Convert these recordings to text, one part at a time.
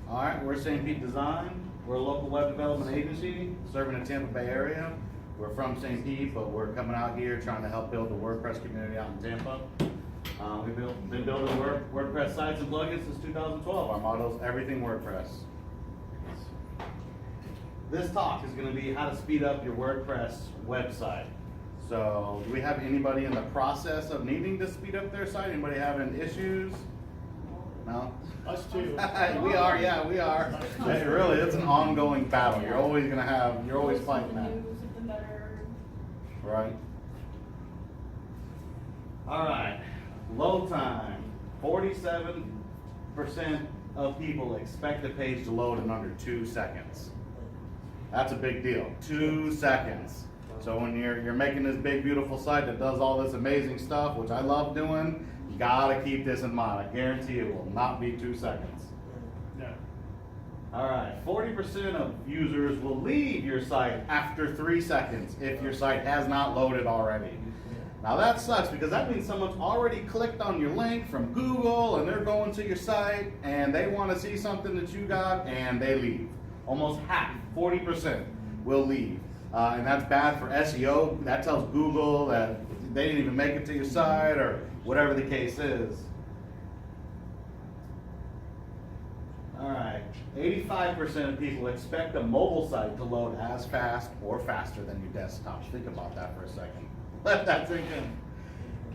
All right, we're St. Pete Design. We're a local web development agency serving the Tampa Bay area. We're from St. Pete, but we're coming out here trying to help build the WordPress community out in Tampa. We've been building WordPress sites and plugins since 2012. Our motto is everything WordPress. This talk is going to be how to speed up your WordPress website. So, do we have anybody in the process of needing to speed up their site? Anybody having issues? No? Us too. We are, yeah, we are. Really, it's an ongoing battle. You're always going to have, you're always fighting that. Right. All right. Load time. 47% of people expect a page to load in under 2 seconds. That's a big deal. 2 seconds. So when you're making this big, beautiful site that does all this amazing stuff, which I love doing, you gotta keep this in mind. I guarantee it will not be 2 seconds. No. All right, 40% of users will leave your site after 3 seconds if your site has not loaded already. Now that sucks because that means someone's already clicked on your link from Google and they're going to your site and they want to see something that you got and they leave. Almost half, 40% will leave. And that's bad for SEO. That tells Google that they didn't even make it to your site or whatever the case is. All right, 85% of people expect a mobile site to load as fast or faster than your desktop. Think about that for a second. Let that sink in.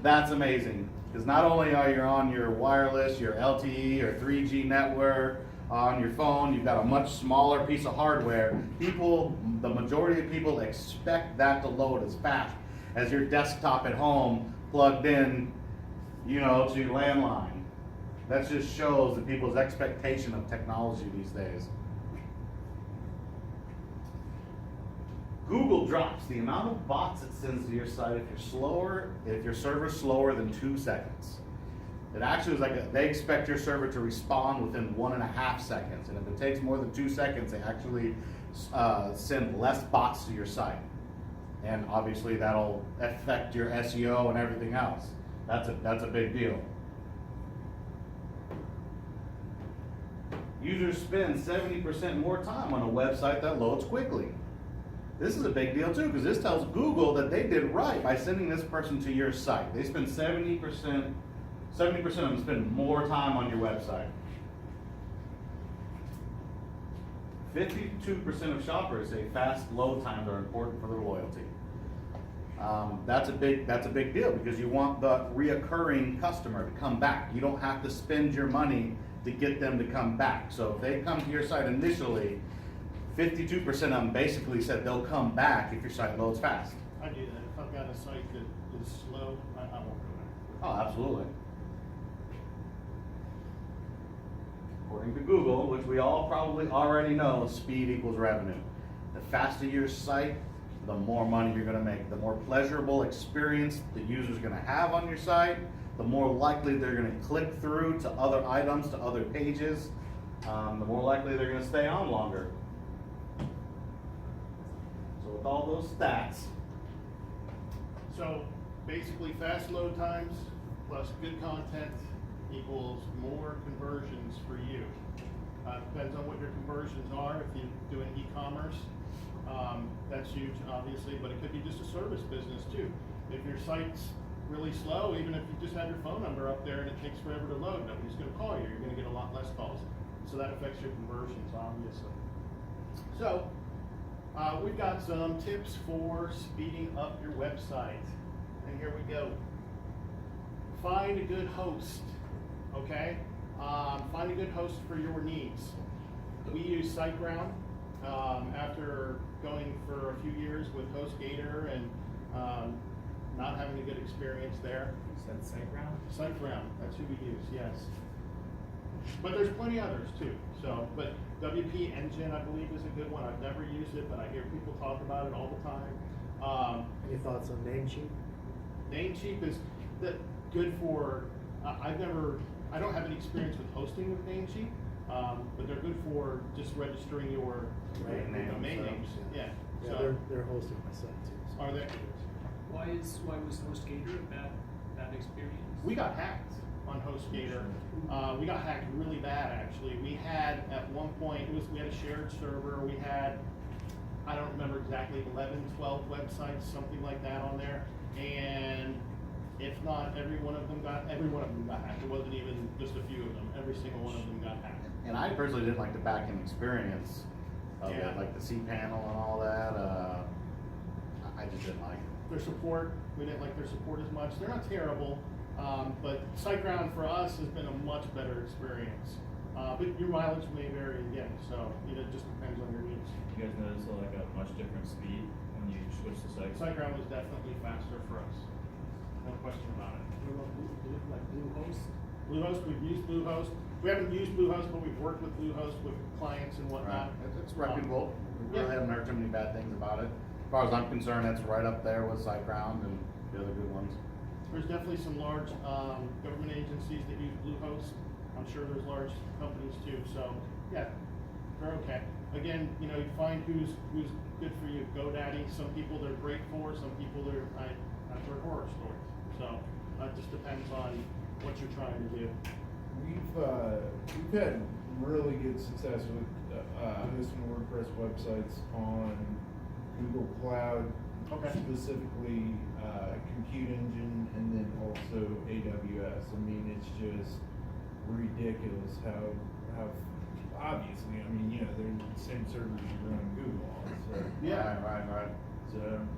That's amazing, because not only are you on your wireless, your LTE or 3G network, on your phone, you've got a much smaller piece of hardware. People, the majority of people expect that to load as fast as your desktop at home plugged in, to your landline. That just shows the people's expectation of technology these days. Google drops the amount of bots it sends to your site if your server's slower than 2 seconds. It actually is like they expect your server to respond within 1.5 seconds, and if it takes more than 2 seconds, they actually send less bots to your site, and obviously that'll affect your SEO and everything else. That's a big deal. Users spend 70% more time on a website that loads quickly. This is a big deal too, because this tells Google that they did right by sending this person to your site. They spend 70% of them spend more time on your website. 52% of shoppers say fast load times are important for their loyalty. That's a big deal because you want the reoccurring customer to come back. You don't have to spend your money to get them to come back. So if they come to your site initially, 52% of them basically said they'll come back if your site loads fast. I do that. If I've got a site that is slow, I won't go back. Oh, absolutely. According to Google, which we all probably already know, speed equals revenue. The faster your site, the more money you're going to make. The more pleasurable experience the user's going to have on your site, the more likely they're going to click through to other items, to other pages, the more likely they're going to stay on longer. So with all those stats. So basically fast load times plus good content equals more conversions for you. Depends on what your conversions are. If you're doing e-commerce, that's huge, obviously, but it could be just a service business too. If your site's really slow, even if you just have your phone number up there and it takes forever to load, nobody's going to call you. You're going to get a lot less calls. So that affects your conversions, obviously. So we've got some tips for speeding up your website. And here we go. Find a good host. Okay, find a good host for your needs. We use SiteGround after going for a few years with HostGator and not having a good experience there. You said SiteGround? SiteGround, that's who we use, yes. But there's plenty others too. So, but WP Engine, I believe, is a good one. I've never used it, but I hear people talk about it all the time. Any thoughts on Namecheap? Namecheap is good for. I don't have any experience with hosting with Namecheap, but they're good for just registering your domain names. Yeah. Yeah, So, they're hosting my site too. So. are they? Why was HostGator a bad experience? We got hacked. on HostGator. We got hacked really bad, actually. We had, at one point, we had a shared server. We had, I don't remember exactly, 11, 12 websites, something like that on there. And if not, every one of them got hacked. It wasn't even just a few of them. Every single one of them got hacked. And I personally didn't like the back-end experience of Yeah. it, like the cPanel and all that. I just didn't like it. Their support, we didn't like their support as much. They're not terrible, but SiteGround for us has been a much better experience. But your mileage may vary again, so it just depends on your needs. You guys notice like a much different speed when you switch to sites? SiteGround was definitely faster for us. No question about it. What about like Bluehost? Bluehost, we've used Bluehost. We haven't used Bluehost, but we've worked with Bluehost with clients and whatnot. It's reputable. We really Yeah. haven't heard too many bad things about it. As far as I'm concerned, that's right up there with SiteGround and the other good ones. There's definitely some large government agencies that use Bluehost. I'm sure there's large companies too. So yeah, they're okay. Again, you know, you find who's good for you. GoDaddy, some people they're great for, some people I've heard horror stories. So it just depends on what you're trying to do. We've had really good success with hosting WordPress websites on Google Cloud, Okay. specifically Compute Engine, and then also AWS. I mean, it's just ridiculous how obviously, I mean, you know, they're the same servers you run Google on. So Yeah. Right.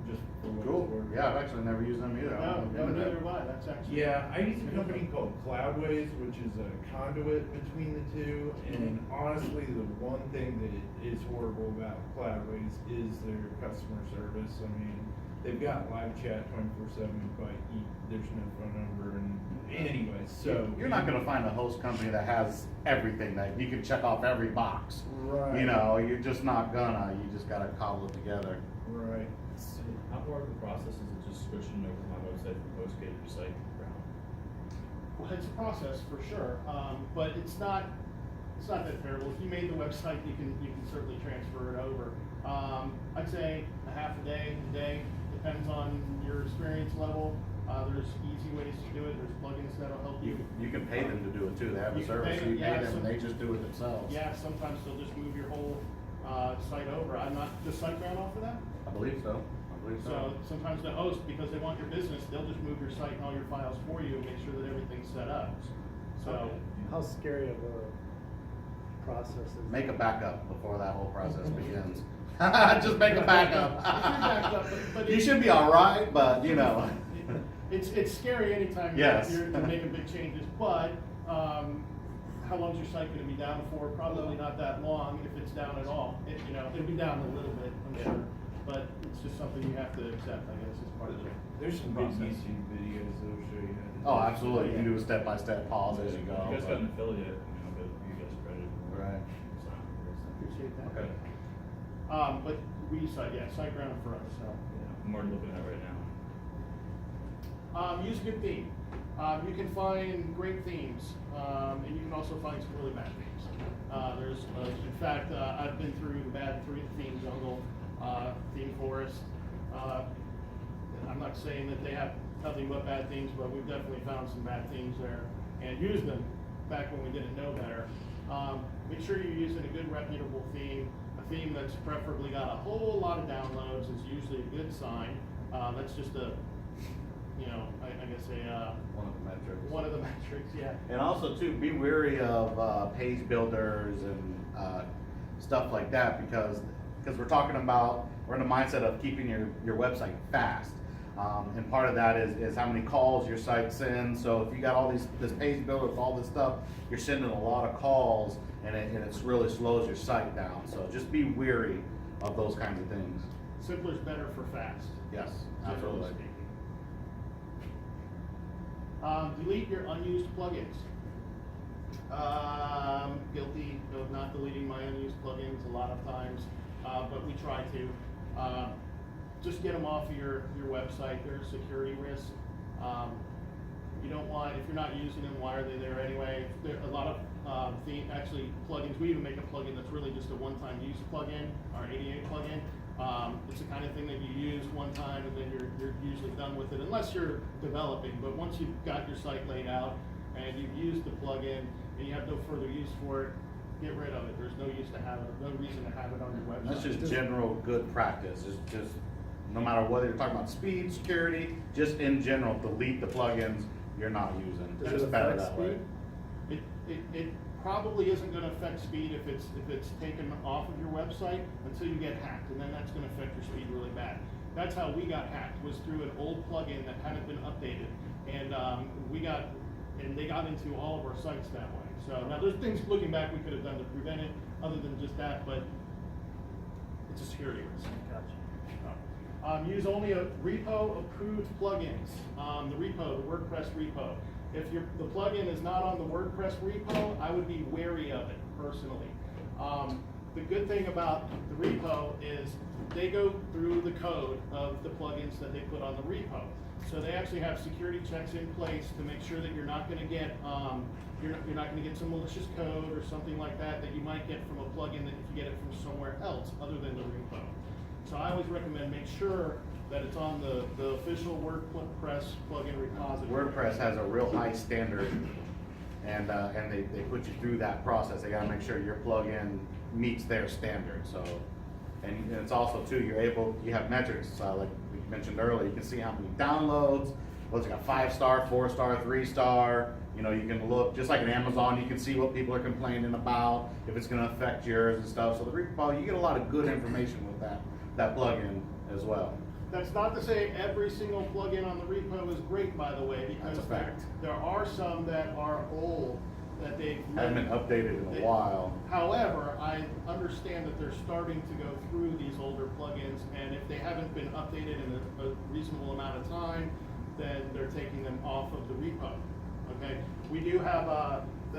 just for what Cool. it's worth. Yeah, I've actually never used them either. I don't No, know neither that. have I. That's actually. Yeah, I use a company called Cloudways, which is a conduit between the two. And honestly, the one thing that is horrible about Cloudways is their customer service. I mean, they've got live chat 24/7, but there's no phone number. And anyways, so You're not going to find a host company that has everything that you can check off every box. Right. You know, you're just not gonna. You just got to cobble it together. Right. How far of the process is it just switching over my website from HostGator to SiteGround? Well, it's a process for sure, but it's not that terrible. If you made the website, you can certainly transfer it over. I'd say a half a day, depends on your experience level. There's easy ways to do it. There's plugins that'll help you. You can pay them to do it too. They have a You can service. pay them, You yeah, pay them, and so- they just do it themselves. Yeah, sometimes they'll just move your whole site over. Does SiteGround offer that? I believe so. So sometimes the host, because they want your business, they'll just move your site and all your files for you and make sure that everything's set up. So. How scary of a process is it? Make a backup before that whole process begins. Just make a If you're backup. backed up, but You should be all right, but you know. It's scary anytime Yes. you're making big changes, but how long is your site going to be down for? Probably not that long if it's down at all. It'll be down a little bit, I'm sure, but it's just something you have to accept, I guess, as part of it. There's some good Process. YouTube videos that'll show you how to do Oh, it. absolutely. You can do a step-by-step pause as you go. You guys but- got an affiliate, but you guys credit. Right. It's not Appreciate that. Okay. But we use SiteGround for us, so. Yeah, I'm already looking at it right now. Use a good theme. You can find great themes, and you can also find some really bad themes. In fact, I've been through the bad theme jungle, theme forest. I'm not saying that they have nothing but bad themes, but we've definitely found some bad themes there and used them back when we didn't know better. Make sure you're using a good reputable theme. A theme that's preferably got a whole lot of downloads is usually a good sign. That's just I guess One of the metrics. one of the metrics, yeah. And also too, be wary of page builders and stuff like that because we're in the mindset of keeping your website fast. And part of that is how many calls your site sends. So if you got all this page builder with all this stuff, you're sending a lot of calls and it really slows your site down. So just be wary of those kinds of things. Simpler is better for fast. Yes, generally absolutely. speaking. Delete your unused plugins. Guilty of not deleting my unused plugins a lot of times, but we try to. Just get them off of your website. They're a security risk. You don't want, if you're not using them, why are they there anyway? There are a lot of plugins. We even make a plugin that's really just a one-time use plugin, our 88 plugin. It's the kind of thing that you use one time and then you're usually done with it, unless you're developing. But once you've got your site laid out, and you've used the plugin and you have no further use for it, get rid of it. There's no use to have it, no reason to have it on your website. That's just general good practice. It's just, no matter whether you're talking about speed, security, just in general, delete the plugins you're not using. Does It's it better affect that way. speed? It probably isn't gonna affect speed if it's taken off of your website until you get hacked, and then that's gonna affect your speed really bad. That's how we got hacked, was through an old plugin that hadn't been updated, and they got into all of our sites that way. So now there's things looking back we could have done to prevent it, other than just that, but it's a security risk. Gotcha. Use only a repo approved plugins. The WordPress repo. If the plugin is not on the WordPress repo, I would be wary of it personally. The good thing about the repo is they go through the code of the plugins that they put on the repo. So they actually have security checks in place to make sure that you're not going to get you're not going to get some malicious code or something like that you might get from a plugin that if you get it from somewhere else other than the repo. So I always recommend make sure that it's on the official WordPress plugin repository. WordPress has a real high standard, and they put you through that process. They gotta make sure your plugin meets their standard. So, and it's also too, you have metrics, like we mentioned earlier. You can see how many downloads, what's it got, 5-star, 4-star, 3-star. You know, you can look, just like in Amazon, you can see what people are complaining about, if it's gonna affect yours and stuff. So the repo, you get a lot of good information with that plugin as well. That's not to say every single plugin on the repo is great, by the way, because That's a fact. there are some that are old that they've Haven't been updated in a while. However, I understand that they're starting to go through these older plugins, and if they haven't been updated in a reasonable amount of time, then they're taking them off of the repo. Okay, we do have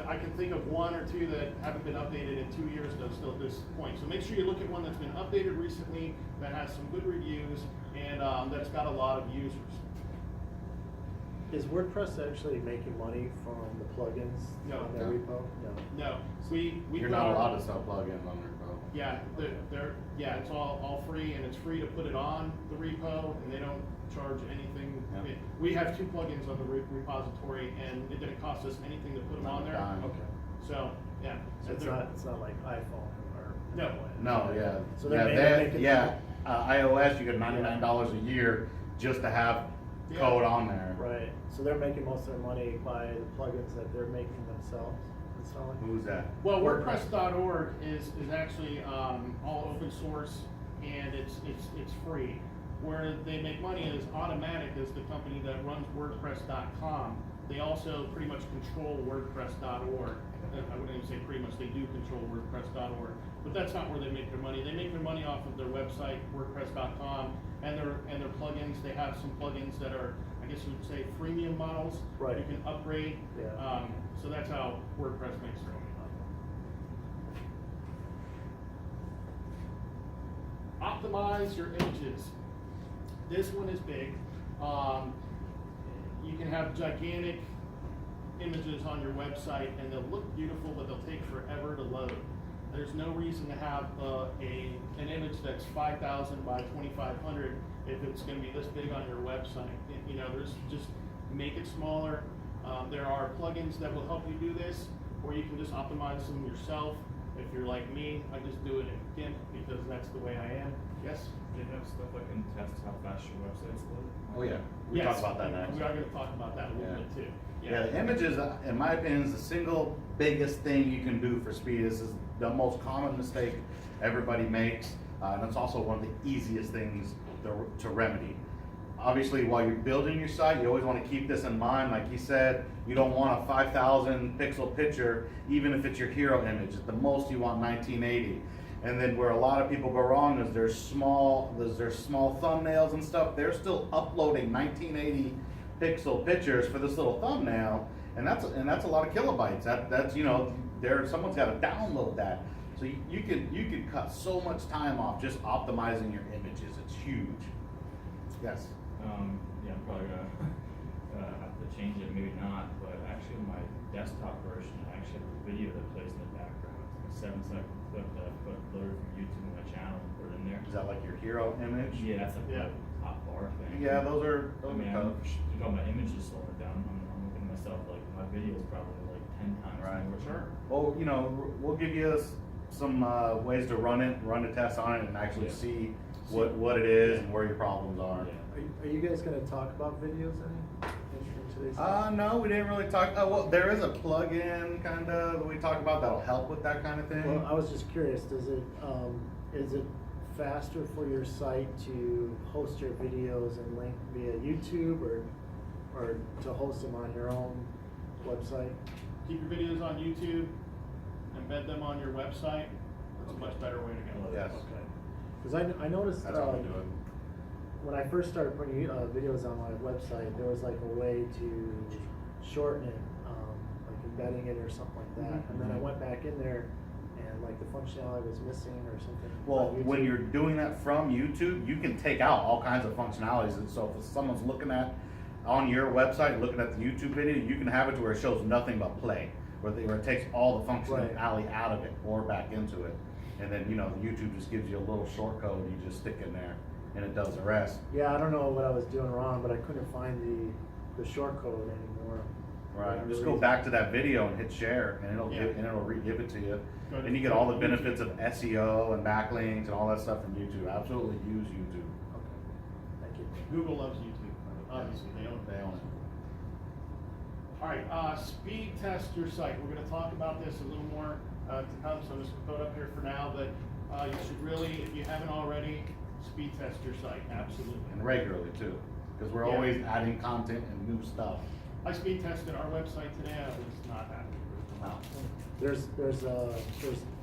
I can think of 1 or 2 that haven't been updated in 2 years though, still at this point. So make sure you look at one that's been updated recently, that has some good reviews, and that's got a lot of users. Is WordPress actually making money from the plugins No. on their No. repo? No. No, we You're put not our- allowed to sell plugins on repo. Yeah, it's all free, and it's free to put it on the repo, and they don't charge anything. Yeah. We have 2 plugins on the repository, and it didn't cost us anything to put them on there. Dime. Okay. So, yeah. So it's not like iPhone or. No. No, yeah. So Yeah, they're making. iOS, you get $99 a year just to have Yeah. code on there. Right, so they're making most of their money by the plugins that they're making themselves, installing? Who's that? Well, WordPress.org is actually all open source, and it's free. Where they make money is Automatic is the company that runs WordPress.com. They also pretty much control WordPress.org. I wouldn't even say pretty much, they do control WordPress.org. But that's not where they make their money. They make their money off of their website, WordPress.com, and their plugins. They have some plugins that are, I guess you would say, freemium models. Right. You can upgrade. Yeah. So that's how WordPress makes their money. Optimize your images. This one is big. You can have gigantic images on your website, and they'll look beautiful, but they'll take forever to load. There's no reason to have an image that's 5,000 by 2,500 if it's going to be this big on your website. You know, there's just make it smaller. There are plugins that will help you do this, or you can just optimize them yourself. If you're like me, I just do it in GIMP because that's the way I am. Yes? They have stuff that can test how fast your website's loaded. Oh, yeah. We Yes, talk about that next. We are going to talk about that a little Yeah. bit too. Yeah, the images, in my opinion, is the single biggest thing you can do for speed. This is the most common mistake everybody makes, and it's also one of the easiest things to remedy. Obviously, while you're building your site, you always want to keep this in mind. Like he said, you don't want a 5,000 pixel picture, even if it's your hero image. At the most, you want 1980. And then where a lot of people go wrong is there's small thumbnails and stuff. They're still uploading 1980 pixel pictures for this little thumbnail, and that's a lot of kilobytes. That's someone's got to download that. So you could cut so much time off just optimizing your images. It's huge. Yes. Yeah, I'm probably gonna have to change it, maybe not, but actually my desktop version, I actually have a video that plays in the background. It's a 7-second clip that I put loaded from YouTube on my channel and put it in there. Is that like your hero image? Yeah, that's like Yeah. a hot bar thing. Yeah, those are I mean, tough. you're talking about images slowing down. I'm looking at myself like my video is probably like 10 times Right. more. Sure. Well, you know, we'll give you some ways to run the test on it and actually Yeah. see what it is and where your problems are. Yeah. Are you guys gonna talk about videos any in today's? No, we didn't really talk. Well, there is a plug-in kind of that we talk about that'll help with that kind of thing. Well, I was just curious, is it faster for your site to host your videos and link via YouTube or to host them on your own website? Keep your videos on YouTube, embed them on your website. That's a much better way to go. Yes. Okay. Because I noticed, That's how we do it. when I first started putting videos on my website, there was like a way to shorten it, like embedding it or something like that. Mhm. And then I went back in there and like the functionality was missing or something. Well, on when YouTube. you're doing that from YouTube, you can take out all kinds of functionalities. And so if someone's looking at on your website, looking at the YouTube video, you can have it to where it shows nothing but play, where it takes all the functionality out of it or back into it. And then, you know, YouTube just gives you a little short code you just stick in there and it does the rest. Yeah, I don't know what I was doing wrong, but I couldn't find the short code anymore. Right. Whatever Just the go reason. give that video and hit share and it'll Yeah. re-give it to you. Go to- And you get all the benefits of SEO and backlinks and all that stuff from YouTube. Absolutely use YouTube. Okay, thank you. Google loves YouTube. Obviously, they own it. They own it. All right, speed test your site. We're gonna talk about this a little more to come, so I'm just gonna throw it up here for now, but you should really, if you haven't already, speed test your site, absolutely. And regularly too, because we're Yeah. always adding content and new stuff. I speed tested our website today, I was not happy. Wow. There's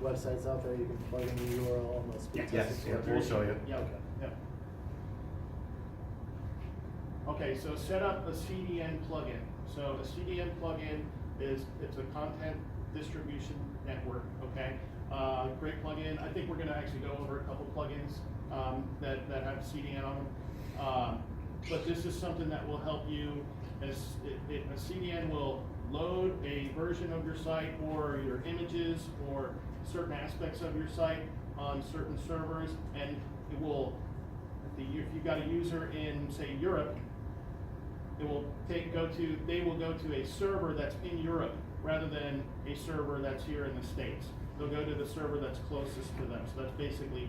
websites out there you can plug in the URL and they'll speed test Yes, it yeah, for you. we'll show you. Yeah, Okay. yeah. Okay, so set up a CDN plugin. So a CDN plugin it's a content distribution network, okay? Great plugin. I think we're gonna actually go over a couple plugins that have CDN on them. But this is something that will help you as a CDN will load a version of your site or your images or certain aspects of your site on certain servers, and it will, if you've got a user in, say, Europe, it will they will go to a server that's in Europe rather than a server that's here in the States. They'll go to the server that's closest to them. So that's basically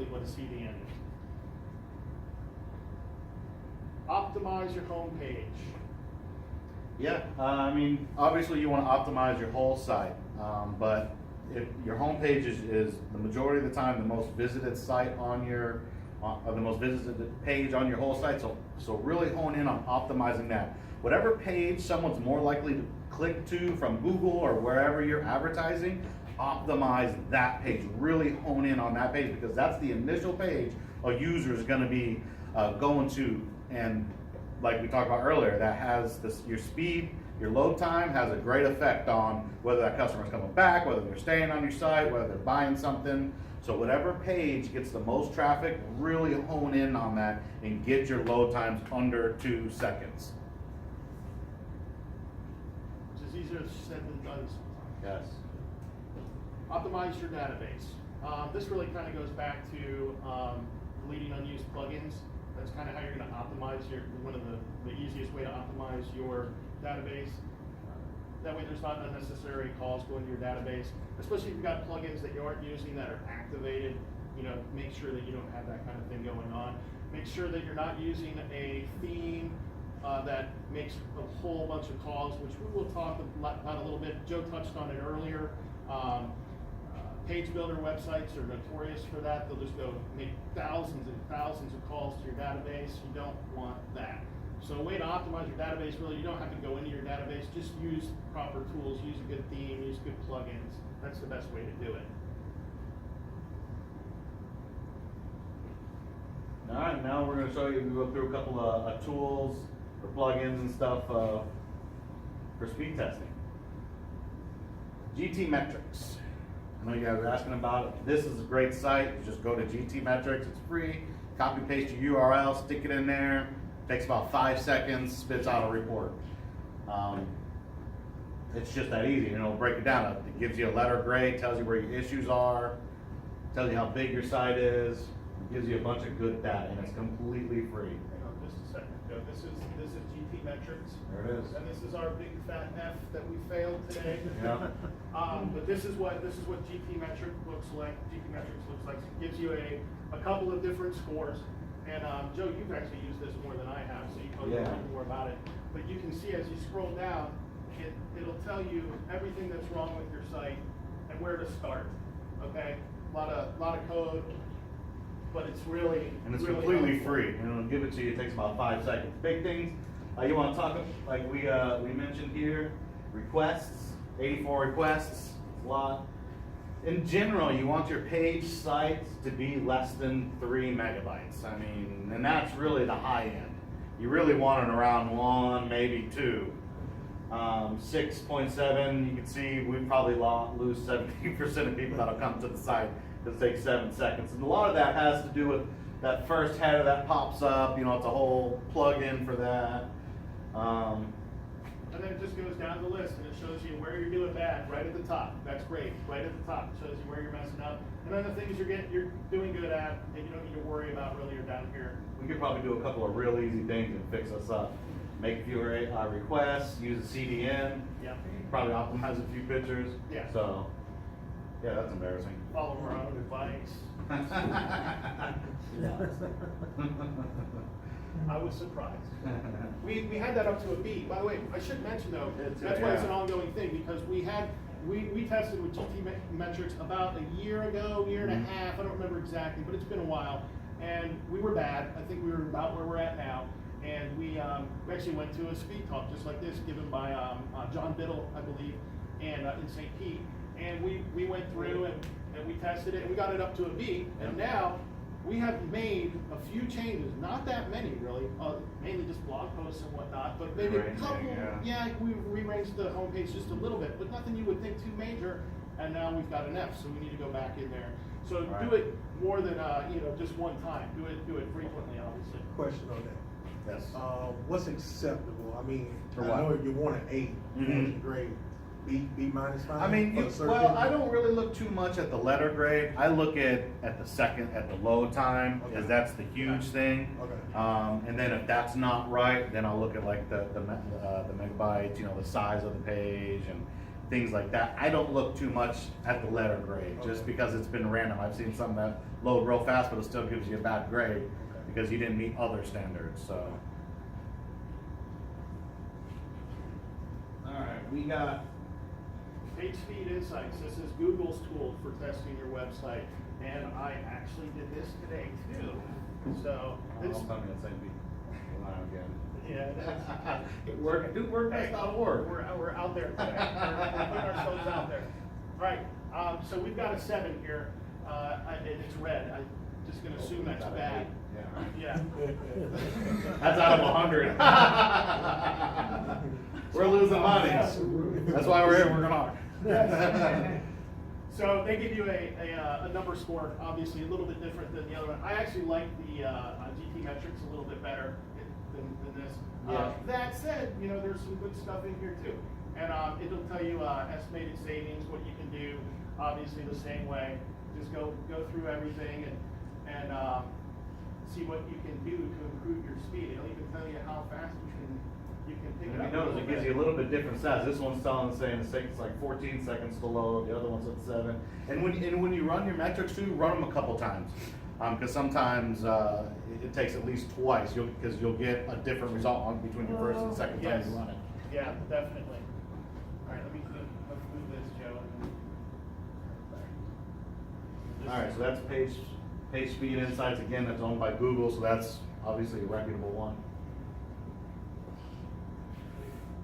what a CDN is. Optimize your home page. Yeah, I mean, obviously you want to optimize your whole site, but if your homepage is the majority of the time the most visited site on your, or the most visited page on your whole site, so really hone in on optimizing that. Whatever page someone's more likely to click to from Google or wherever you're advertising, optimize that page. Really hone in on that page because that's the initial page a user is going to be going to, and like we talked about earlier, that has your speed, your load time has a great effect on whether that customer's coming back, whether they're staying on your site, whether they're buying something. So whatever page gets the most traffic, really hone in on that and get your load times under 2 seconds. Which is easier said than done sometimes. Yes. Optimize your database. This really kind of goes back to deleting unused plugins. That's kind of how you're going to optimize one of the easiest way to optimize your database. That way there's not unnecessary calls going to your database, especially if you've got plugins that you aren't using that are activated. You know, make sure that you don't have that kind of thing going on. Make sure that you're not using a theme that makes a whole bunch of calls, which we will talk about a little bit. Joe touched on it earlier. Page builder websites are notorious for that. They'll just go make thousands and thousands of calls to your database. You don't want that. So a way to optimize your database, really, you don't have to go into your database. Just use proper tools, use a good theme, use good plugins. That's the best way to do it. All right, now we're going to show you, we go through a couple of tools or plugins and stuff for speed testing. GT Metrics. I know you guys are asking about it. This is a great site. You just go to GT Metrics. It's free. Copy paste your URL, stick it in there. Takes about 5 seconds, spits out a report. It's just that easy. You know, break it down. It gives you a letter grade, tells you where your issues are, tells you how big your site is, it gives you a bunch of good data, and it's completely free. Hang on just a second, Joe. This is GT metrics. There it is. And this is our big fat F that we failed today. Yeah. But this is what GT metric looks like. GT metrics looks like. It gives you a couple of different scores. And Joe, you've actually used this more than I have, so you probably know more about it. But you can see as you scroll down, it'll tell you everything that's wrong with your site and where to start. Okay, a lot of code, but it's really completely helpful. free. And it'll give it to you. It takes about 5 seconds. Big things you want to talk like we mentioned here. Requests, 84 requests, a lot. In general, you want your page sites to be less than 3 megabytes. I mean, and that's really the high end. You really want it around 1, maybe 2. 6.7, you can see we probably lose 70% of people that'll come to the site because it takes 7 seconds. And a lot of that has to do with that first header that pops up. You know, it's a whole plug-in for that. And then it just goes down the list and it shows you where you're doing bad right at the top. That's great. Right at the top, it shows you where you're messing up. And then the things you're doing good at that you don't need to worry about really are down here. We could probably do a couple of real easy things and fix us up. Make fewer requests, use a CDN, Yeah. probably optimize a few pictures. Yeah. So, yeah, that's embarrassing. Follow our own advice. I was surprised. We had that up to a B. By the way, I should mention though, that's why it's an ongoing thing, because we tested with GT metrics about a year ago, year and a half, I don't remember exactly, but it's been a while. And we were bad. I think we were about where we're at now. And we actually went to a speed talk just like this, given by John Biddle, I believe, and in St. Pete. And we went through and we tested it and we got it up to a B. And now we have made a few changes, not that many really, mainly just blog posts and whatnot, but maybe a couple. Yeah, we rearranged the homepage just a little bit, but nothing you would think too major. And now we've got an F, so we need to go back in there. So do it more than just one time. Do it frequently, obviously. Question on that. Yes. What's acceptable? I mean, For I what? know you want an 8 grade, B minus 5. I mean, I don't really look too much at the letter grade. I look at the load time, because that's the huge thing. Okay. And then if that's not right, then I'll look at like the megabytes, the size of the page and things like that. I don't look too much at the letter grade, just because it's been random. I've seen some that load real fast, but it still gives you a bad grade because you didn't meet other standards. So, all right, we got Page Speed Insights. This is Google's tool for testing your website, and I actually did this today too. So it's yeah, it worked. Do WordPress.org. we're out there today. We're putting ourselves out there. All right. So we've got a 7 here, and it's red. I'm just going to assume that's bad. Yeah. That's out of 100. We're losing money. That's why we're here. We're gonna. So they give you a number score, obviously a little bit different than the other one. I actually like the GT metrics a little bit better than this. Yeah. That said, there's some good stuff in here too. And it'll tell you estimated savings, what you can do, obviously the same way. Just go through everything and see what you can do to improve your speed. It'll even tell you how fast you can pick it up. You notice it gives you a little bit different size. This one's saying it takes like 14 seconds to load. The other one's at 7. And when you run your metrics too, run them a couple times, because sometimes it takes at least twice. Because you'll get a different result between your first and second time you run it. Yeah, definitely. All right, let's move this, Joe. All right, so that's Page Speed Insights. Again, that's owned by Google, so that's obviously a reputable one.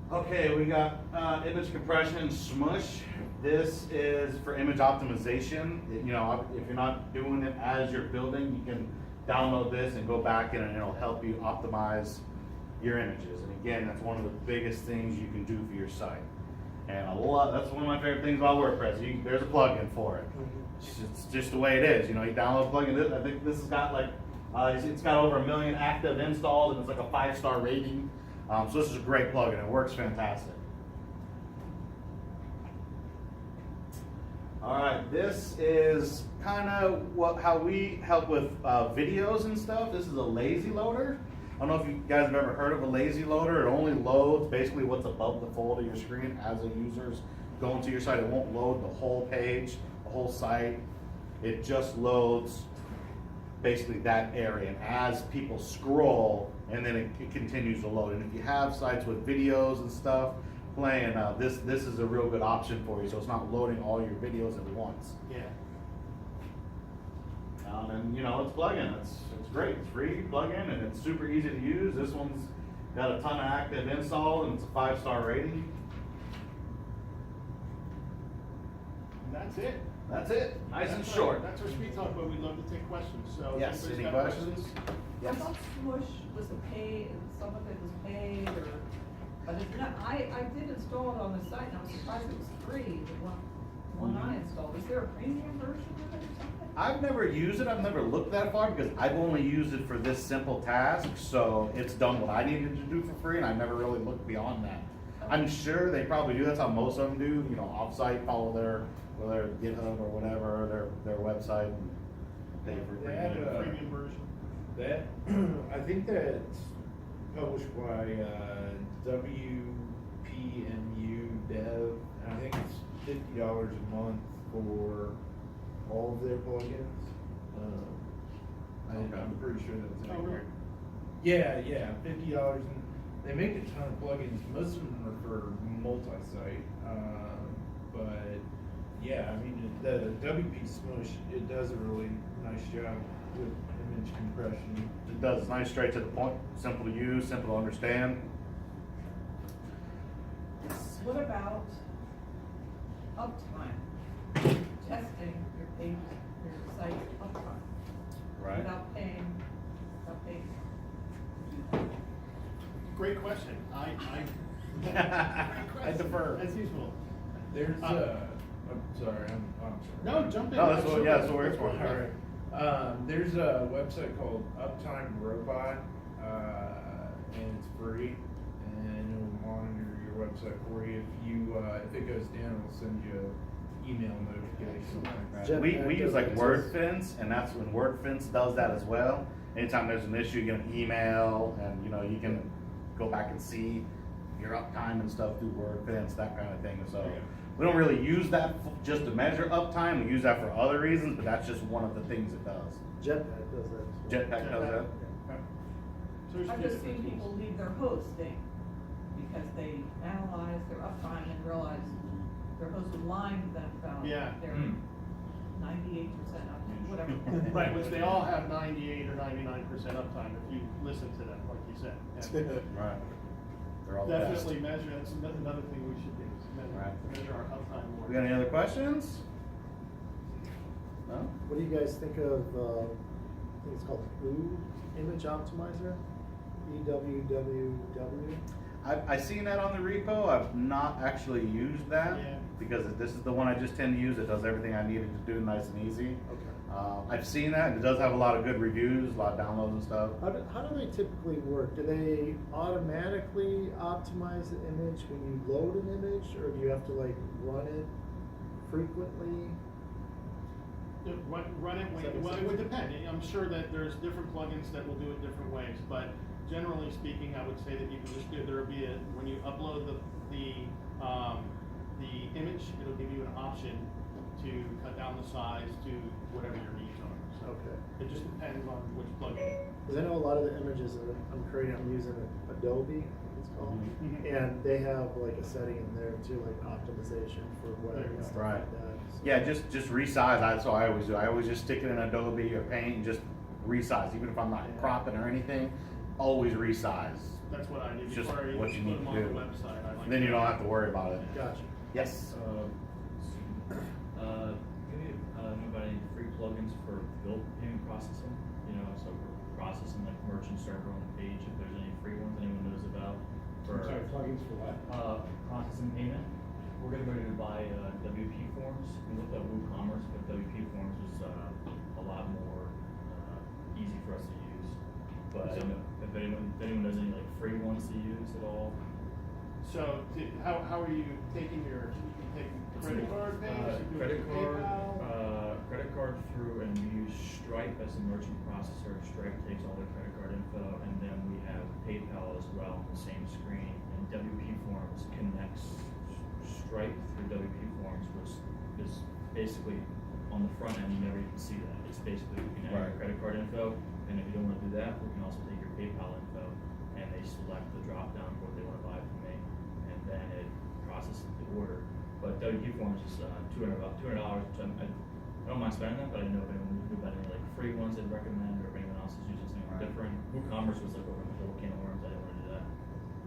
Okay, we got image compression, Smush. This is for image optimization. If you're not doing it as you're building, you can download this and go back and it'll help you optimize your images. And again, that's one of the biggest things you can do for your site. And that's one of my favorite things about WordPress. There's a plugin for it. It's just the way it is. You download a plugin. I think this has got it's got over 1 million active installs, and it's like a 5-star rating. So this is a great plugin. It works fantastic. All right, this is kind of how we help with videos and stuff. This is a lazy loader. I don't know if you guys have ever heard of a lazy loader. It only loads basically what's above the fold of your screen as a user's going to your site. It won't load the whole page, the whole site. It just loads basically that area. And as people scroll, and then it continues to load. And if you have sites with videos and stuff playing, this is a real good option for you. So it's not loading all your videos at once. Yeah. And you know, it's plug-in. It's great. It's free plug-in, and it's super easy to use. This one's got a ton of active install, and it's a 5-star rating. And that's it. That's it. Nice and That's short. That's our speed talk, but we'd love to take questions, so. if Yes, anybody's any got questions? I thought Smush was a paid, some of it was paid, or, but it's not, I did install it on the site, and I was surprised it was free, the one I installed. Is there a premium version of it or something? I've never used it. I've never looked that far because I've only used it for this simple task. So it's done what I needed to do for free, and I've never really looked beyond that. I'm sure they probably do. That's how most of them do. You know, offsite, follow their GitHub or whatever, their website, and pay for They have premium. a- Premium version. That, I think that's published by WPMU Dev, and I think it's $50 a month for all of their plugins. Okay. I'm pretty sure that's in Oh, here. really? Yeah, $50, and they make a ton of plugins. Most of them are for multi-site, but yeah, I mean the WP Smush, it does a really nice job with image compression. It does. It's nice, straight to the point, simple to use, simple to understand. What about uptime? Testing your page, your site's uptime. Right. Without paying. Great question. I Great question, defer. As usual. There's I'm sorry, I'm sorry. No, jump in. No, that's what- yeah, that's what we're That's for. what- All right. There's a website called Uptime Robot, and it's free, and it'll monitor your website for you. If it goes down, it'll send you an email notification. Jet- We use like Access. WordFence, and that's when WordFence does that as well. Anytime there's an issue, you get an email, and you know, you can go back and see your uptime and stuff through WordFence, that kind of thing. So we don't really use that just to measure uptime. We use that for other reasons, but that's just one of the things it does. Jetpack does that. Jetpack does that. So there's I've two just seen different people tools. leave their hosting because they analyze their uptime and realize their host was lying to them about Yeah. their 98% uptime, whatever. Right, which they all have 98 or 99% uptime if you listen to them, like you said. Yeah. Right. They're all the best. Definitely measure, that's another thing we should do, is Right. measure our uptime more. We got any other questions? No? What do you guys think of, I think it's called Image Optimizer? EWWW? I've seen that on the repo. I've not actually used that Yeah. because this is the one I just tend to use. It does everything I needed to do nice and easy. Okay. I've seen that, and it does have a lot of good reviews, a lot of downloads and stuff. How do they typically work? Do they automatically optimize the image when you load an image, or do you have to like run it frequently? Run it, Does that make well, it sense? would depend. I'm sure that there's different plugins that will do it different ways, but generally speaking, I would say that you can just do, there'll be a, when you upload the image, it'll give you an option to cut down the size to whatever your needs are. So Okay. it just depends on which plugin. Because I know a lot of the images that I'm creating, I'm using Adobe, I think it's called, Mhm. and they have like a setting in there too, like optimization for weather There you and go. stuff Right. like that. So- Yeah, just resize. That's what I always do. I always just stick it in Adobe or Paint and just resize, even if I'm not Yeah. cropping or anything. Always resize. That's what I do It's just before I what you put need them to on do. the website. I like Then you that. don't have to worry about it. Gotcha. Yes. Maybe know about any free plugins for bill payment processing? You know, so we're processing like merchant server on the page. If there's any free ones anyone knows about for plugins for what? processing payment. We're getting ready to buy WP Forms. We looked at WooCommerce, but WP Forms was a lot more easy for us to use. But I don't know if anyone knows any like free ones to use at all. So, how are you taking your, credit card pays? You do it Credit through card, PayPal? credit card through, and we use Stripe as a merchant processor. Stripe takes all their credit card info, and then we have PayPal as well on the same screen. And WP Forms connects Stripe through WP Forms, which is basically on the front end. You never even see that. It's basically you can add your credit card info, and if you don't want to do that, we can also take your PayPal info, and they select the drop down for what they want to buy from me, and then it processes the order. But WP Forms is $200. I don't mind spending that, but I didn't know if anyone knew about any like free ones they'd recommend, or if anyone else is using something different. WooCommerce was like over a whole can of worms. I didn't want to do that.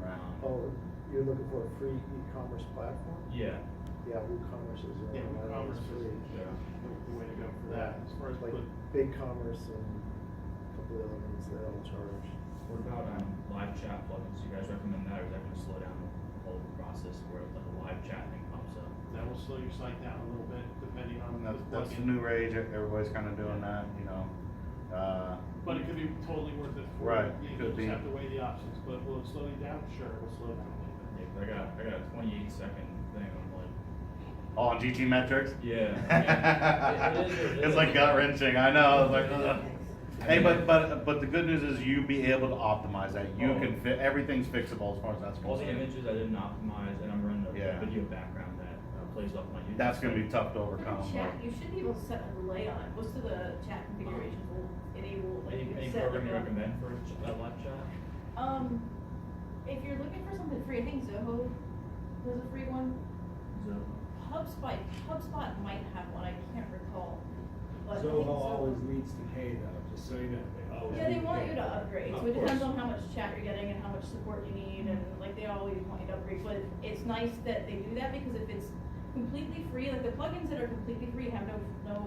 Right. Oh, you're looking for a free e-commerce platform? Yeah. Yeah, WooCommerce is. Yeah, WooCommerce free. is the way to go for that, as far as Like BigCommerce and a couple of other ones, they all charge. What about live chat plugins? Do you guys recommend that, or is that going to slow down the whole process where like a live chat thing pops up? that will slow your site down a little bit, depending on the That's the plugin. new rage, everybody's kind of doing that, you know. But it could be totally worth it for Right, you. You could just be. have to weigh the options, but will it slow you down? Sure, it will slow down a little bit. Yeah, 'cause I got a 28-second thing. I'm like, Oh, on GT metrics? yeah. It is It's like gut wrenching, I know, it's like, ugh. Hey, but the good news is you be able to optimize that, you can fit, everything's fixable as far as that's all the concerned. images I didn't optimize, and I'm running the Yeah. video background that plays off my YouTube. That's gonna be tough to overcome. Chat, you should be able to set a delay on it. Most of the chat configurations will enable, like, you Any can set program you like a. recommend for a live chat? If you're looking for something free, I think Zoho does a free one. HubSpot might have one, I can't recall. But I think Zoho always leads to pay though, just so you know, they always. Yeah, they lead to want pay. you to upgrade, so Of it depends course. on how much chat you're getting and how much support you need, and like they always want you to upgrade, but it's nice that they do that, because if it's completely free, like the plugins that are completely free have no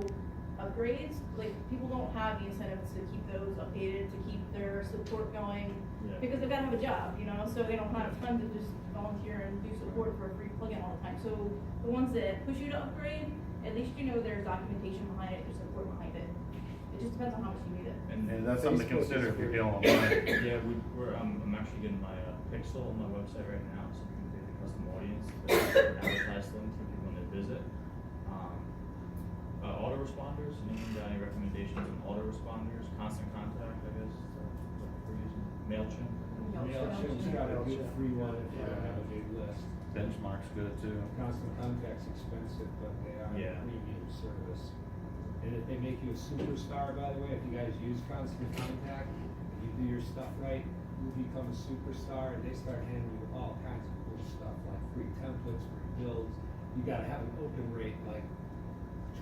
upgrades, like people don't have the incentives to keep those updated, to keep their support going, Yeah. because they've gotta have a job, you know, so they don't have time to just volunteer and do support for a free plugin all the time. So the ones that push you to upgrade, at least you know there's documentation behind it, there's support behind it. It just depends on how much you need it. And that's something to Facebook is consider if you're free. dealing with money. Yeah, I'm actually getting my pixel on my website right now, so we can create a custom audience to advertise them for people when they visit. Autoresponders, anyone got any recommendations on autoresponders? Constant Contact, I guess, is that what we're using? MailChimp? MailChimp's got a good free one if you don't have a big list. Benchmark's good too. Constant Contact's expensive, but they are Yeah. a premium service. And if they make you a superstar, by the way, if you guys use Constant Contact, if you do your stuff right, you become a superstar, and they start handing you all kinds of cool stuff, like free templates, free builds. You gotta have an open rate like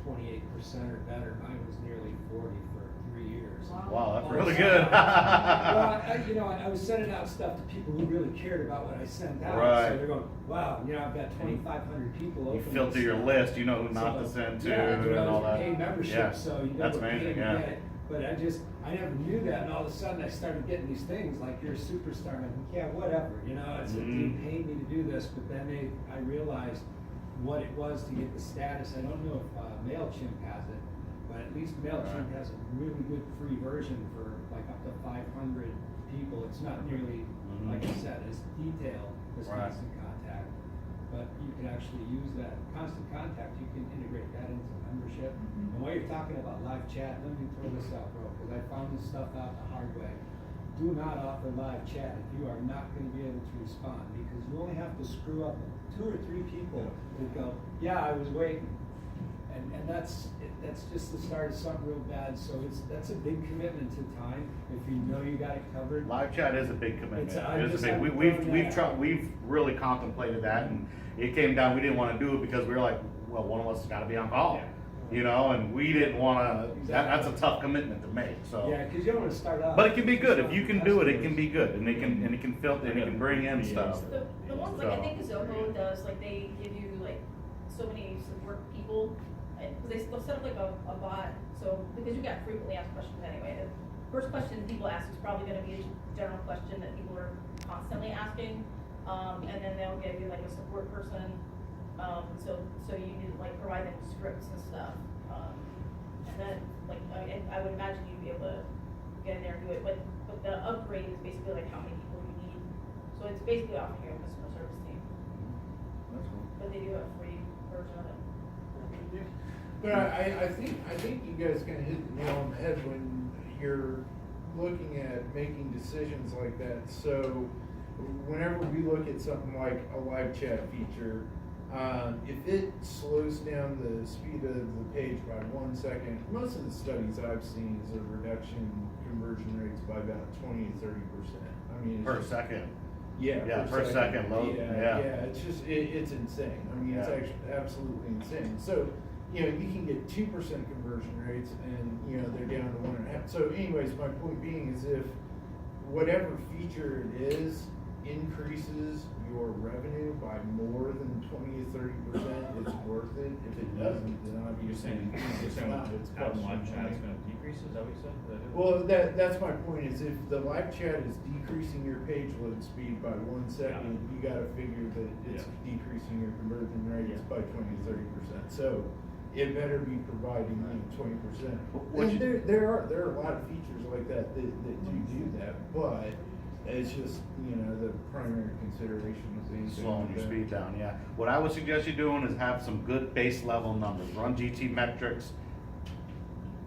28% or better. Mine was nearly 40 for 3 years. Wow, that's All really the good. Well, I was sending out stuff to people who really cared about what I sent out. Right. So they're going, wow, I've got 2,500 people You open. filter this your stuff." list, you know who not to So, send to yeah, and all that. Paid membership, Yeah, so you that's never pay amazing, to yeah. get it. But I never knew that, and all of a sudden I started getting these things like you're a superstar, and I'm like, yeah, whatever, it's like they paid me to do this, but then I realized what it was to get the status. I don't know if MailChimp has it, but at least MailChimp Right. has a really good free version for like up to 500 people. It's not nearly, like I said, as detailed as Right. Constant Contact, but you can actually use that. Constant Contact, you can integrate that into membership. Mhm. And while you're talking about live chat, let me throw this out, bro, because I found this stuff out the hard way. Do not offer live chat if you are not going to be able to respond, because you only have to screw up 2 or 3 people that go, yeah, I was waiting. And that's just the start of something real bad. So that's a big commitment to time if you know you got it covered. Live chat is a big commitment. It's a- It is a big. I'm We've throwing that out. we've really contemplated that, and it came down. We didn't want to do it because we were like, well, one of us has got to be on call, and we didn't want to. That's a tough commitment to make. So. Yeah, because you don't want to start off. But it can be good if you can do it. It can be good, and it can filter, and it can bring in stuff. The ones, like, I think Zoho does, like, they give you, like, so many support people, because they'll set up, like, a bot, so, because you got frequently asked questions anyway, the first question people ask is probably gonna be a general question that people are constantly asking, and then they'll give you, like, a support person, so you need to, like, provide them scripts and stuff, and then, like, I would imagine you'd be able to get in there and do it, but the upgrade is basically, like, how many people you need, so it's basically offering you a customer service team, That's cool. but they do have a free version of it. But I think you guys kind of hit the nail on the head when you're looking at making decisions like that. So whenever we look at something like a live chat feature, if it slows down the speed of the page by 1 second, most of the studies I've seen is a reduction in conversion rates by about 20 to 30%. I mean, it's Per just- second. Yeah, per second load, yeah. it's just, it's insane. I mean, it's Yeah. actually absolutely insane. So, you know, you can get 2% conversion rates and, you know, they're down to 1.5. So anyways, my point being is if whatever feature it is increases your revenue by more than 20 to 30%, it's worth it. If it doesn't, then You're obviously saying, it's not. It's having live costing chat is money. gonna decrease, is that what you said? Well, that's my point, is if the live chat is decreasing your page load speed by 1 second, you gotta figure that it's decreasing your conversion rates by 20 to 30%. So it better be providing, you know, 20%. What And you- there are a lot of features like that do that, but it's just, you know, the primary consideration is anything Slowing like your that. speed down, yeah. What I would suggest you doing is have some good base level numbers. Run GT metrics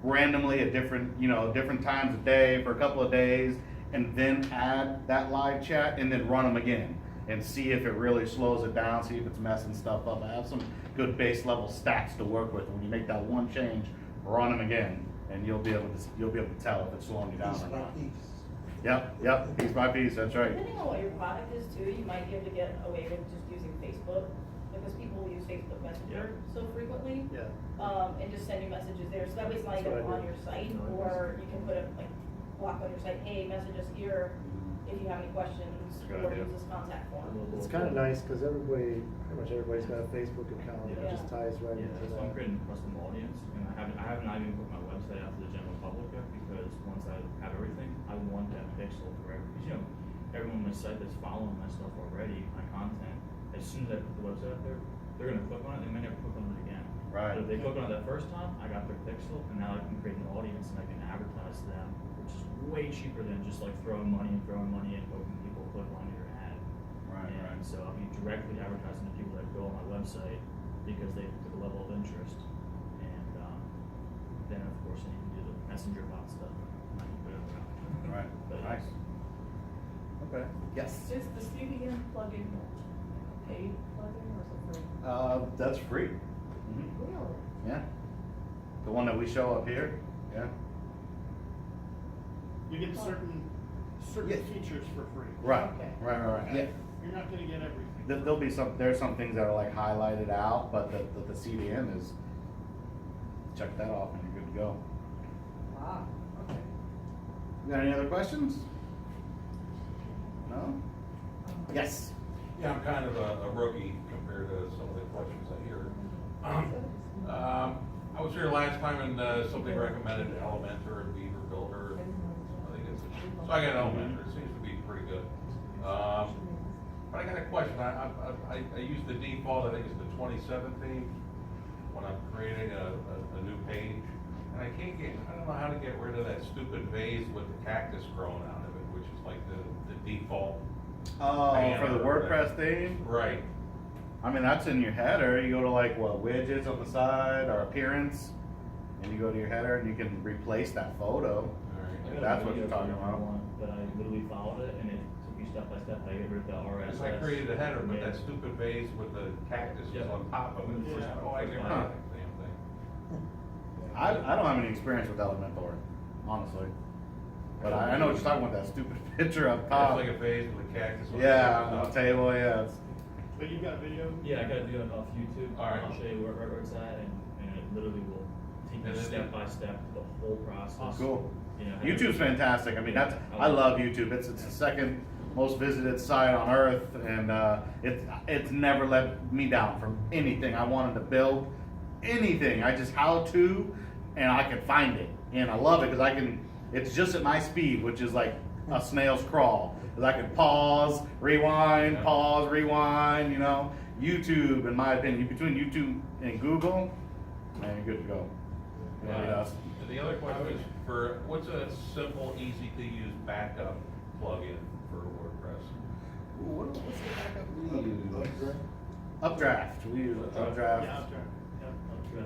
randomly at different times of day for a couple of days, and then add that live chat and then run them again and see if it really slows it down, see if it's messing stuff up. I have some good base level stats to work with. When you make that one change, run them again, and you'll be able to tell if it's slowing you down Piece or by not. piece. Yep, piece by piece, that's right. Depending on what your product is too, you might be able to get away with just using Facebook, because people use Facebook Messenger so frequently. Yeah. And just send you messages there, so that way it's not That's even what I on do. your site, or you can put a, like, block on your site, hey, message us here if you have any questions, Good or idea. use this contact form. It's kind of nice because pretty much everybody's got a Facebook account. It Yeah. just ties right Yeah, into so I'm that. creating a custom audience, and I have not even put my website out to the general public yet, because once I have everything, I want that pixel for because everyone on my site that's following my stuff already, my content, as soon as I put the website out there, they're gonna click on it, they may never click on it again. Right. But if they click on it that first time, I got their pixel, and now I can create an audience and I can advertise to them, which is way cheaper than just like throwing money in, hoping people click on your ad. Right, And right. so I'll be directly advertising to people that go on my website because they took a level of interest. And then of course you can do the messenger bot stuff. I can put it around. Right, But nice. Okay. Yes. Is the CDN plugin a paid plugin or is it free? That's free. Mhm. Really? Yeah. The one that we show up here, yeah. You get certain Yeah. features for free. Right, Okay. right. Yeah. You're not gonna get everything. There's some things that are like highlighted out, but the CDN is, check that off and you're good to go. Wow, okay. You got any other questions? No? Yes. Yeah, I'm kind of a rookie compared to some of the questions I hear. I was here last time and somebody recommended Elementor and Beaver Builder. I think so I got Elementor. It seems to be pretty good. But I got a question. I use the default. I think it's the 27 theme when I'm creating a new page, and I don't know how to get rid of that stupid vase with the cactus growing out of it, which is like the default. Oh, banner for the or WordPress whatever. theme? Right. I mean, that's in your header. You go to like, widgets on the side or appearance, and you go to your header and you can replace that photo. All right. If that's what you're talking about. That I literally followed it and it took me step by step. I get rid of the RSS. Because I created a header, but Yeah. that stupid vase with the cactus is Yeah. on top of it. Yeah. Oh, I get rid Huh. of that damn thing. I don't have any experience with Elementor, honestly. But I know what you're talking about, that stupid picture up It's top. like a vase with a cactus on Yeah, top. on the table, yeah. But you've got a video? Yeah, I gotta do it off YouTube. All right. I'll show you where it's at, and it literally will take you And then step by step the whole process. Cool. You know, YouTube's fantastic. I mean, I love YouTube. It's the second most visited site on earth, and it's never let me down from anything I wanted to build. Anything, I just how to, and I can find it, and I love it because it's just at my speed, which is like a snail's crawl. Because I can pause, rewind, you know. YouTube, in my opinion, between YouTube and Google, man, you're good to go. It really does. And the other question is what's a simple, easy to use backup plugin for WordPress? What's the backup we use? Updraft. We use Updraft. Yeah, I'll try. Yeah.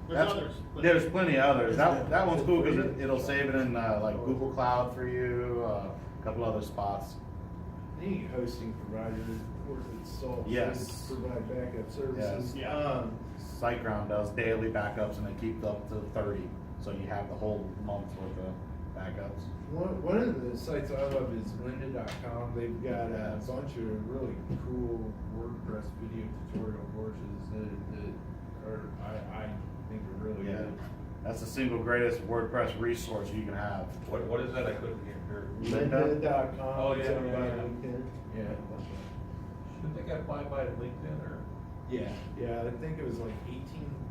There's That's- others. but- There's plenty of others. That one's cool because it'll save it in like Google Cloud for you, a couple other spots. Any hosting provider worth its salt. Yes. to Provide backup services. Yes. SiteGround does daily backups and they keep them up to 30, so you have the whole month's worth of backups. One of the sites I love is lynda.com. They've got a bunch of really cool WordPress video tutorial courses that are, I think are really Yeah, good. that's the single greatest WordPress resource you can have. What is that? I couldn't hear. Lynda.com. Oh, yeah, it's owned by yeah, yeah. LinkedIn. Yeah. Shouldn't they get bought by LinkedIn or? Yeah, I think it was like $18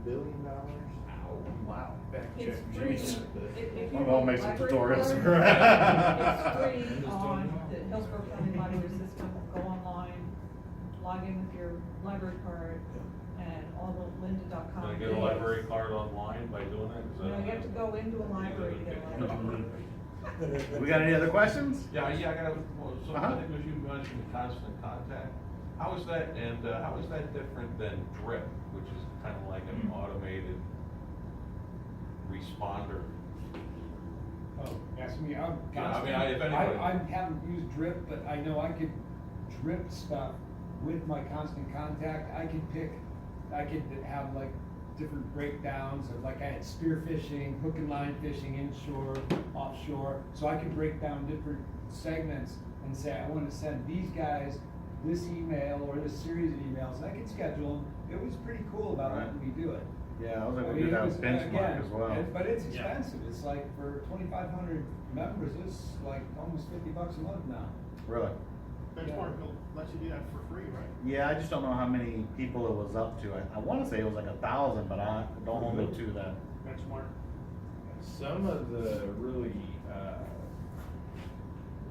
billion. Ow. Wow. Fact check. It's free. Jason, but- If you I'm gonna want make some library tutorials. card, it's free on the Hillsborough County Library System. Go online, log in with your library card and all the lynda.com. Can I get a library card online by doing that? Is You know, that- you have to go into a library to get a library card. We got any other questions? Yeah, I got so Uh-huh. I think as you mentioned constant contact. How is that, and how is that different than Drip, which is kind of like an automated responder? Oh, ask me, I'm Yeah, I mean, if constant, anybody- I haven't used Drip, but I know I could drip stuff with my constant contact. I could have like different breakdowns of, like I had spear fishing, hook and line fishing, inshore, offshore. So I could break down different segments and say, I want to send these guys this email or this series of emails, and I could schedule them. It was pretty cool about Right. letting me do it. Yeah, I was I able to mean, do it that was, with Benchmark again, as well. But it's Yeah. expensive. It's like for 2,500 members, it's like almost $50 a month now. Really? Benchmark will let you do that for free, right? Yeah, I just don't know how many people it was up to. I want to say it was like 1,000, but I don't hold me to that. Benchmark. Some of the really,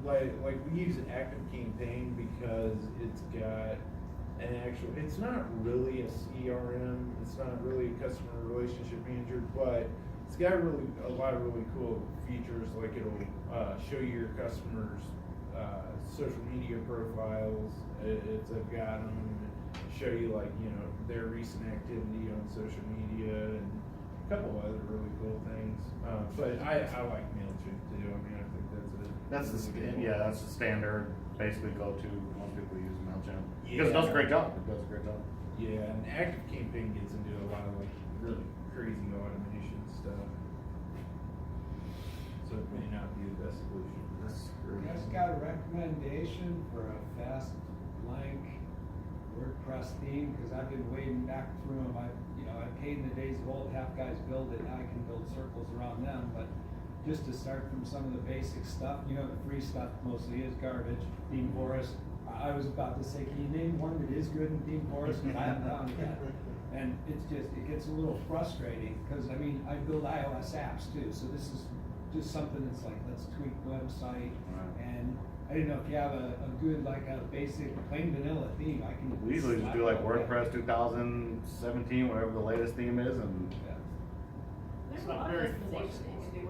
like we use ActiveCampaign because it's got an actual, it's not really a CRM, it's not really a customer relationship manager, but it's got a lot of really cool features, like it'll show you your customers' social media profiles, it's got them, show you like, their recent activity on social media and a couple other really cool things. But I like MailChimp too. I mean, I think That's the standard, basically go-to. Most people use MailChimp. Yeah. Because it does a great job. It does a great job. Yeah, and ActiveCampaign gets into a lot of like really crazy automation stuff. So it may not be the best solution. You guys got a recommendation for a fast blank WordPress theme? Because I've been wading back through them. I paid in the days of old, half guys build it, now I can build circles around them. But just to start from some of the basic stuff, the free stuff mostly is garbage. Theme Forest. I was about to say, can you name one that is good in Theme Forest? Because I haven't found it yet. And it gets a little frustrating because I build iOS apps too. So this is just something that's like, let's tweak the website. And I didn't know if you have a good, like a basic plain vanilla theme. I can. We usually just do like slap it on there. WordPress 2017, whatever the latest theme is, and Yeah. There's It's a not lot of very customization flexible. you can do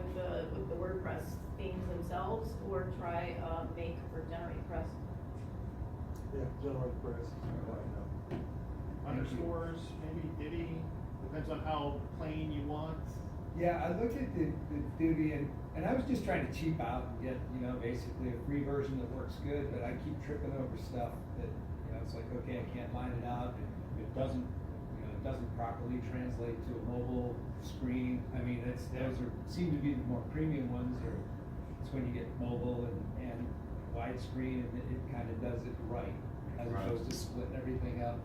with the WordPress themes themselves, or try Make or Generate Press. Yeah, general press. Underscores, maybe Diddy, depends on how plain you want. Yeah, I looked at the Divi and I was just trying to cheap out and get, basically a free version that works good, but I keep tripping over stuff that, it's like, okay, I can't line it out. It doesn't, it doesn't properly translate to a mobile screen. I mean, those seem to be the more premium ones, or it's when you get mobile and widescreen and it kind of does it right, as Right. opposed to splitting everything up.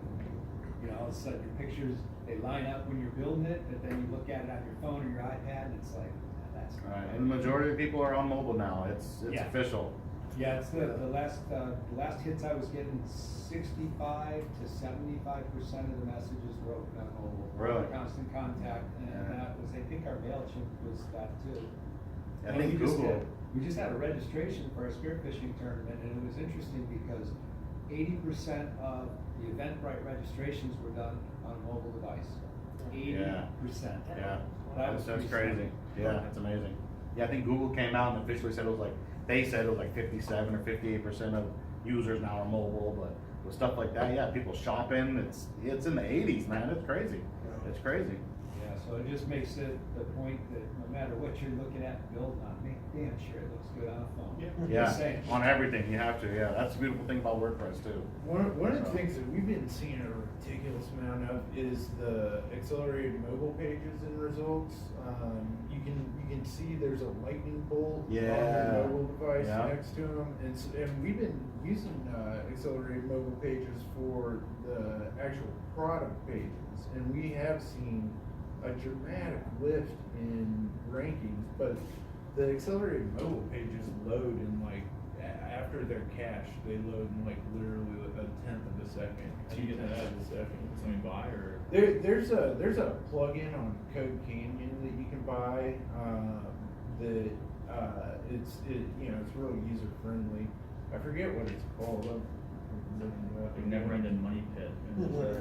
All of a sudden your pictures, they line up when you're building it, but then you look at it on your phone or your iPad and it's like, that's. right. And the majority of people are on mobile now. It's Yeah. official. Yeah, it's the last hits I was getting 65 to 75% of the messages were open on mobile. Really? Constant contact, and Yeah. that was, I think our MailChimp was that too. I And think we just had a registration for our spearfishing tournament, and it was interesting because 80% of the Eventbrite registrations were done on a mobile device. 80%. Yeah. That was That's pretty crazy. stunning. Yeah, that's amazing. Yeah, I think Google came out and officially said they said it was like 57 or 58% of users now are mobile, but with stuff like that, yeah, people shopping, it's in the 80s, man. It's crazy. It's crazy. Yeah, So it just makes it the point that no matter what you're looking at building on, make damn sure it looks good on a phone. Yeah. Just saying. On everything, you have to, yeah, that's the beautiful thing about WordPress too. One of the things that we've been seeing a ridiculous amount of is the accelerated mobile pages and results. You can see there's a lightning bolt on Yeah. the mobile device Yeah. next to them, and we've been using accelerated mobile pages for the actual product pages, and we have seen a dramatic lift in rankings, but the accelerated mobile pages load in like after they're cached, they load in like literally a tenth of a second. How do you get that? Tenths of a second. Somebody buy or? There's a plugin on Code Canyon that you can buy that it's really user friendly. I forget what it's called. I'm looking it up. Like never ending money pit.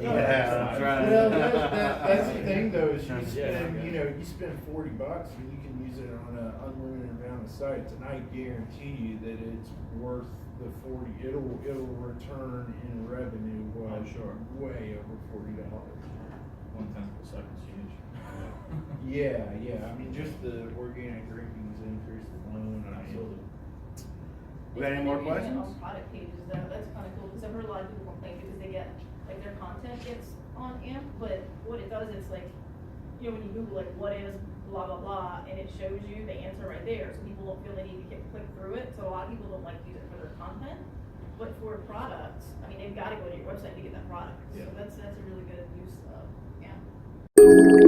Yeah, that's right. Well, that's the thing though, is you Yeah, spend, okay. you spend $40 and you can use it on an unlimited amount of sites, and I guarantee you that it's worth the 40. It'll return in revenue Oh, sure. way over $40. 1/10 per second is huge. Yeah. I mean, just the organic rankings increase alone. I mean, We got any more It's questions? on product pages though, that's kind of cool, because I've heard a lot of people complain because they get, like, their content gets on AMP, but what it does is like, you know, when you Google like, what is blah, blah, blah, and it shows you the answer right there, so people don't feel they need to click through it, so a lot of people don't like to use it for their content. But for products, I mean, they've gotta go to your website to get that product, so Yeah. that's a really good use of AMP.